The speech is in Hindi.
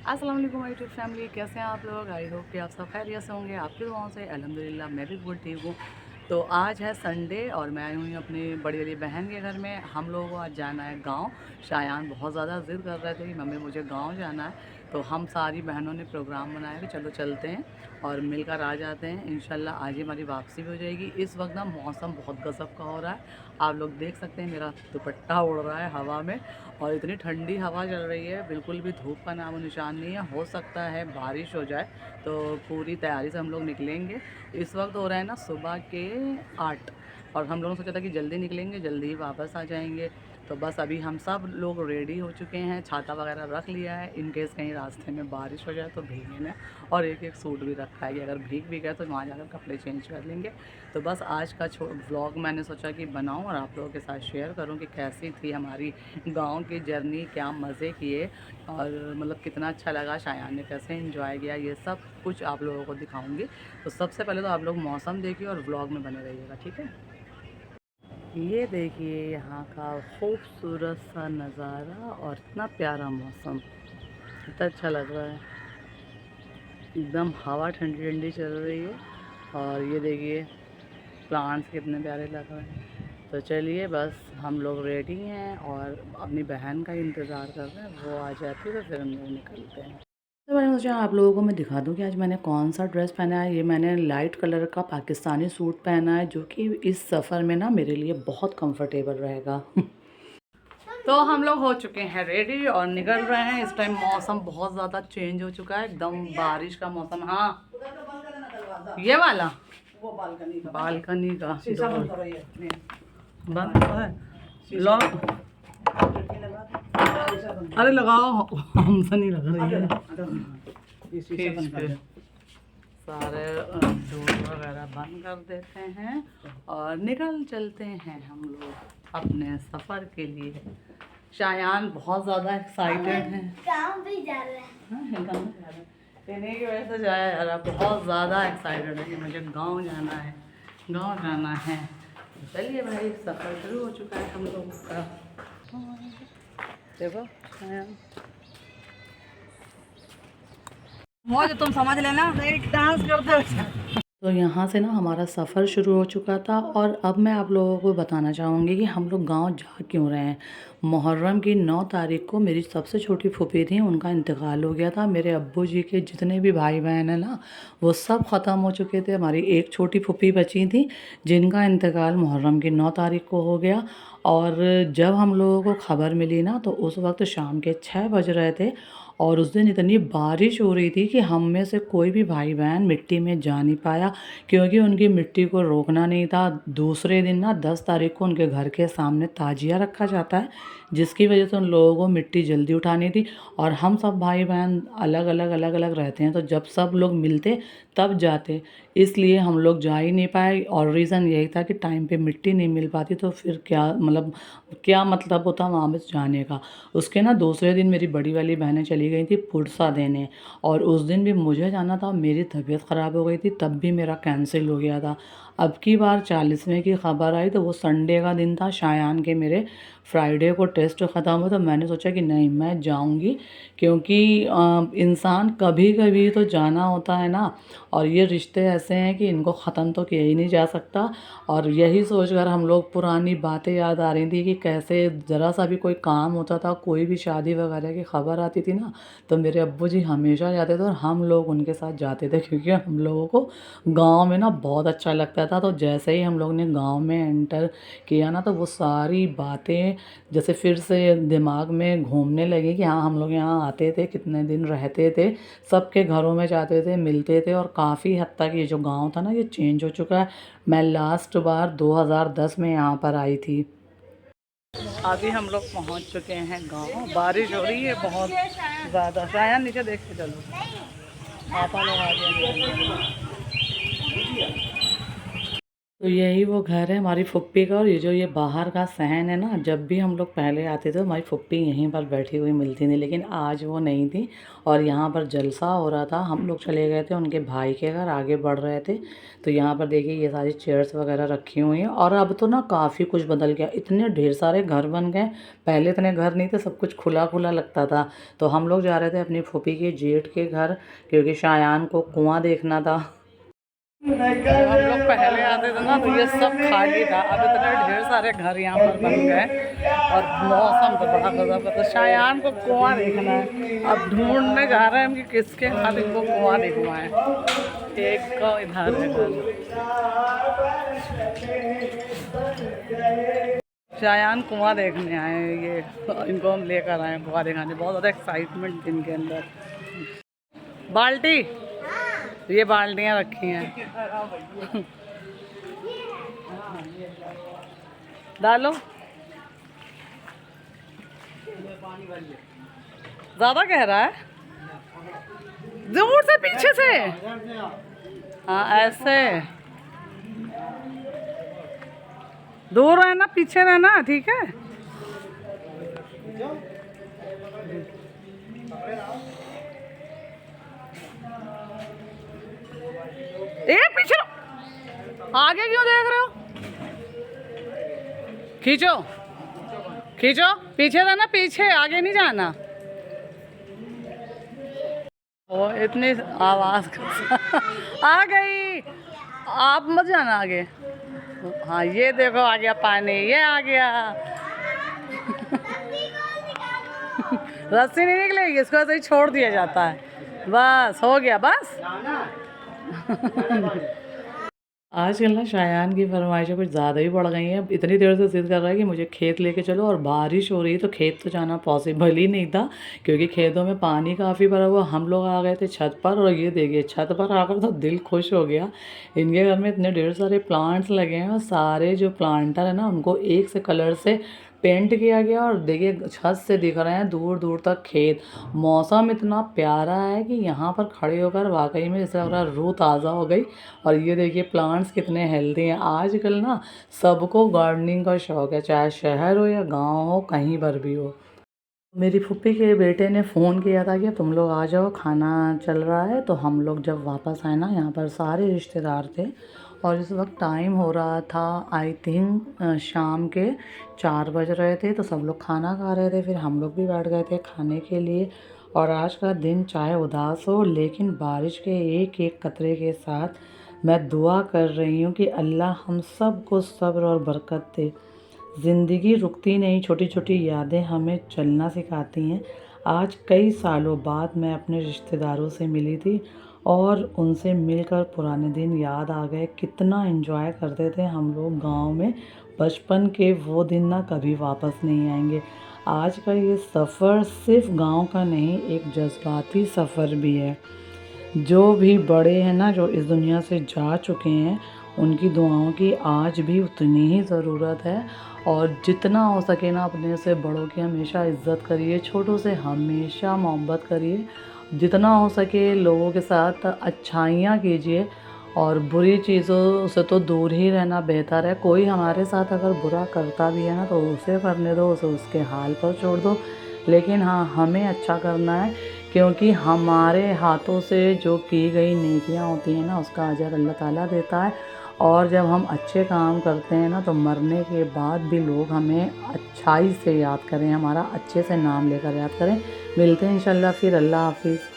अस्सलाम वालेकुम माय यूट्यूब फैमिली, कैसे हैं आप लोग। आई होप कि आप सब खैरियत से होंगे। आपकी दुआओं से अल्हम्दुलिल्लाह मैं भी बिल्कुल ठीक हूँ। तो आज है संडे और मैं आई हुई हूँ अपनी बड़ी वाली बहन के घर में। हम लोगों को आज जाना है गांव। शायान बहुत ज़्यादा ज़िद कर रहे थे कि मम्मी मुझे गांव जाना है। तो हम सारी बहनों ने प्रोग्राम बनाया कि चलो चलते हैं और मिलकर आ जाते हैं। इंशाल्लाह आज ही हमारी वापसी भी हो जाएगी। इस वक्त ना मौसम बहुत गज़ब का हो रहा है, आप लोग देख सकते हैं। मेरा दुपट्टा उड़ रहा है हवा में और इतनी ठंडी हवा चल रही है, बिल्कुल भी धूप का नामो निशान नहीं है। हो सकता है बारिश हो जाए, तो पूरी तैयारी से हम लोग निकलेंगे। इस वक्त हो रहा है ना सुबह के 8 और हम लोगों ने सोचा था कि जल्दी निकलेंगे, जल्दी ही वापस आ जाएंगे। तो बस अभी हम सब लोग रेडी हो चुके हैं, छाता वगैरह रख लिया है इन केस कहीं रास्ते में बारिश हो जाए तो भीगे ना। और एक एक सूट भी रखा है कि अगर भीग भी गए तो वहाँ जाकर कपड़े चेंज कर लेंगे। तो बस आज का व्लॉग मैंने सोचा कि बनाऊं और आप लोगों के साथ शेयर करूं कि कैसी थी हमारी गांव की जर्नी, क्या मज़े किए और मतलब कितना अच्छा लगा, शायान ने कैसे एंजॉय किया, ये सब कुछ आप लोगों को दिखाऊंगी। तो सबसे पहले तो आप लोग मौसम देखिए और व्लॉग में बने रहिएगा, ठीक है। ये देखिए यहाँ का खूबसूरत सा नज़ारा और इतना प्यारा मौसम, कितना अच्छा लग रहा है। एकदम हवा ठंडी ठंडी चल रही है और ये देखिए प्लांट्स कितने प्यारे लग रहे हैं। तो चलिए बस हम लोग रेडी हैं और अपनी बहन का इंतज़ार कर रहे हैं, वो आ जाती है तो फिर हम लोग निकलते हैं। तो मैंने सोचा आप लोगों को मैं दिखा दूं कि आज मैंने कौन सा ड्रेस पहना है। ये मैंने लाइट कलर का पाकिस्तानी सूट पहना है जो कि इस सफ़र में ना मेरे लिए बहुत कंफर्टेबल रहेगा। तो हम लोग हो चुके हैं रेडी और निकल रहे हैं। इस टाइम मौसम बहुत ज़्यादा चेंज हो चुका है, एकदम बारिश का मौसम। हाँ ये वाला वो बालकनी का बंद है, लॉक। अरे लगाओ, हमसे नहीं लग रही है। खींच के सारे डोर वगैरह बंद कर देते हैं और निकल चलते हैं हम लोग अपने सफ़र के लिए। शायान बहुत ज़्यादा एक्साइटेड है, गाँव भी जा रहे हैं। गाँव जा रहे हैं, इन्हीं की वजह से जाया जा रहा है। बहुत ज़्यादा एक्साइटेड है कि मुझे गाँव जाना है, गाँव जाना है। चलिए भाई, सफ़र शुरू हो चुका है हम लोगों का। देखो वो जो तुम समझ लेना, एक डांस करते हो। तो यहाँ से ना हमारा सफ़र शुरू हो चुका था और अब मैं आप लोगों को बताना चाहूँगी कि हम लोग गांव जा क्यों रहे हैं। मुहर्रम की 9 तारीख को मेरी सबसे छोटी फूफी थी, उनका इंतकाल हो गया था। मेरे अब्बू जी के जितने भी भाई बहन हैं ना, वो सब ख़त्म हो चुके थे। हमारी एक छोटी फूफी बची थी जिनका इंतकाल मुहर्रम की 9 तारीख को हो गया। और जब हम लोगों को खबर मिली ना तो उस वक्त शाम के 6 बज रहे थे और उस दिन इतनी बारिश हो रही थी कि हम में से कोई भी भाई बहन मिट्टी में जा नहीं पाया, क्योंकि उनकी मिट्टी को रोकना नहीं था। दूसरे दिन ना 10 तारीख को उनके घर के सामने ताजिया रखा जाता है, जिसकी वजह से उन लोगों को मिट्टी जल्दी उठानी थी। और हम सब भाई बहन अलग अलग रहते हैं, तो जब सब लोग मिलते तब जाते, इसलिए हम लोग जा ही नहीं पाए। और रीज़न यही था कि टाइम पे मिट्टी नहीं मिल पाती तो फिर क्या मतलब होता वहाँ पे जाने का। उसके ना दूसरे दिन मेरी बड़ी वाली बहनें चली गई थी पुरसा देने और उस दिन भी मुझे जाना था, मेरी तबीयत ख़राब हो गई थी, तब भी मेरा कैंसिल हो गया था। अब की बार 40वें की खबर आई तो वो संडे का दिन था। शायान के मेरे फ्राइडे को टेस्ट ख़त्म हुआ तो मैंने सोचा कि नहीं मैं जाऊंगी, क्योंकि इंसान कभी कभी तो जाना होता है ना। और ये रिश्ते ऐसे हैं कि इनको ख़त्म तो किया ही नहीं जा सकता। और यही सोचकर हम लोग पुरानी बातें याद आ रही थी कि कैसे ज़रा सा भी कोई काम होता था, कोई भी शादी वगैरह की खबर आती थी ना, तो मेरे अब्बू जी हमेशा जाते थे और हम लोग उनके साथ जाते थे, क्योंकि हम लोगों को गांव में ना बहुत अच्छा लगता था। तो जैसे ही हम लोग ने गांव में एंटर किया ना तो वो सारी बातें जैसे फिर से दिमाग में घूमने लगी कि हाँ हम लोग यहाँ आते थे, कितने दिन रहते थे, सबके घरों में जाते थे, मिलते थे। और काफ़ी हद तक ये जो गांव था ना ये चेंज हो चुका है। मैं लास्ट बार 2010 में यहाँ पर आई थी। अभी हम लोग पहुँच चुके हैं गांव। बारिश हो रही है बहुत ज़्यादा। शायद नीचे देख के चलो, आप लोग आ गए। तो यही वो घर है हमारी फुप्पी का। और ये बाहर का सहन है ना, जब भी हम लोग पहले आते थे तो हमारी फुप्पी यहीं पर बैठी हुई मिलती थी, लेकिन आज वो नहीं थी। और यहाँ पर जलसा हो रहा था, हम लोग चले गए थे उनके भाई के घर, आगे बढ़ रहे थे। तो यहाँ पर देखिए ये सारी चेयर्स वगैरह रखी हुई हैं। और अब तो ना काफ़ी कुछ बदल गया, इतने ढेर सारे घर बन गए। पहले इतने घर नहीं थे, सब कुछ खुला खुला लगता था। तो हम लोग जा रहे थे अपनी फुप्पी के जेठ के घर, क्योंकि शायान को कुआं देखना था। जब हम लोग पहले आते थे ना तो ये सब खाली था, अब इतने ढेर सारे घर यहाँ पर बन गए। और मौसम तो बड़ा गजब का, तो शायान को कुआं देखना है। अब ढूंढने जा रहे हैं हम कि किसके हाथ इनको कुआं देखना है। एक को इधर है घर। शायान कुआं देखने आए हैं ये, इनको हम लेकर आए हैं कुआं दिखाने। बहुत ज़्यादा एक्साइटमेंट इनके अंदर। बाल्टी, ये बाल्टियाँ रखी हैं। डालो, ज़्यादा गहरा है, दूर से पीछे से। हाँ ऐसे, दूर रहना पीछे रहना, ठीक है। पीछे आगे क्यों देख रहे हो? खींचो खींचो, पीछे रहना, पीछे, आगे नहीं जाना। ओ इतनी आवाज आ गई, आप मत जाना आगे। हाँ ये देखो आ गया पानी, ये आ गया। रस्सी नहीं निकलेगी, इसको ऐसे ही छोड़ दिया जाता है। बस हो गया, बस। आजकल ना शायान की फरमाइशें कुछ ज़्यादा ही बढ़ गई हैं। इतनी देर से ज़िद कर रहा है कि मुझे खेत लेके चलो, और बारिश हो रही है तो खेत तो जाना पॉसिबल ही नहीं था, क्योंकि खेतों में पानी काफ़ी भरा हुआ। हम लोग आ गए थे छत पर, और ये देखिए छत पर आकर तो दिल खुश हो गया। इनके घर में इतने ढेर सारे प्लांट्स लगे हैं, और सारे जो प्लांटर है ना उनको एक से कलर से पेंट किया गया। और देखिए छत से दिख रहे हैं दूर दूर तक खेत। मौसम इतना प्यारा है कि यहाँ पर खड़े होकर वाकई में जैसे लग रहा है रूह ताज़ा हो गई। और ये देखिए प्लांट्स कितने हेल्दी हैं। आजकल ना सबको गार्डनिंग का शौक़ है, चाहे शहर हो या गांव हो, कहीं पर भी हो। मेरी फूफी के बेटे ने फ़ोन किया था कि तुम लोग आ जाओ, खाना चल रहा है। तो हम लोग जब वापस आए ना, यहाँ पर सारे रिश्तेदार थे। और इस वक्त टाइम हो रहा था आई थिंक शाम के 4 बज रहे थे। तो सब लोग खाना खा रहे थे, फिर हम लोग भी बैठ गए थे खाने के लिए। और आज का दिन चाहे उदास हो, लेकिन बारिश के एक एक कतरे के साथ मैं दुआ कर रही हूँ कि अल्लाह हम सब को सब्र और बरकत दे। ज़िंदगी रुकती नहीं, छोटी छोटी यादें हमें चलना सिखाती हैं। आज कई सालों बाद मैं अपने रिश्तेदारों से मिली थी, और उनसे मिलकर पुराने दिन याद आ गए। कितना एंजॉय करते थे हम लोग गांव में। बचपन के वो दिन ना कभी वापस नहीं आएंगे। आज का ये सफ़र सिर्फ गांव का नहीं, एक जज्बाती सफ़र भी है। जो भी बड़े हैं ना, जो इस दुनिया से जा चुके हैं, उनकी दुआओं की आज भी उतनी ही ज़रूरत है। और जितना हो सके ना अपने से बड़ों की हमेशा इज़्ज़त करिए, छोटों से हमेशा मोहब्बत करिए। जितना हो सके लोगों के साथ अच्छाइयाँ कीजिए, और बुरी चीज़ों से तो दूर ही रहना बेहतर है। कोई हमारे साथ अगर बुरा करता भी है ना तो उसे करने दो, उसे उसके हाल पर छोड़ दो। लेकिन हाँ, हमें अच्छा करना है, क्योंकि हमारे हाथों से जो की गई नेकियां होती हैं ना, उसका अजर अल्लाह ताला देता है। और जब हम अच्छे काम करते हैं ना, तो मरने के बाद भी लोग हमें अच्छाई से याद करें, हमारा अच्छे से नाम लेकर याद करें। मिलते हैं इंशाल्लाह फिर। अल्लाह हाफिज़।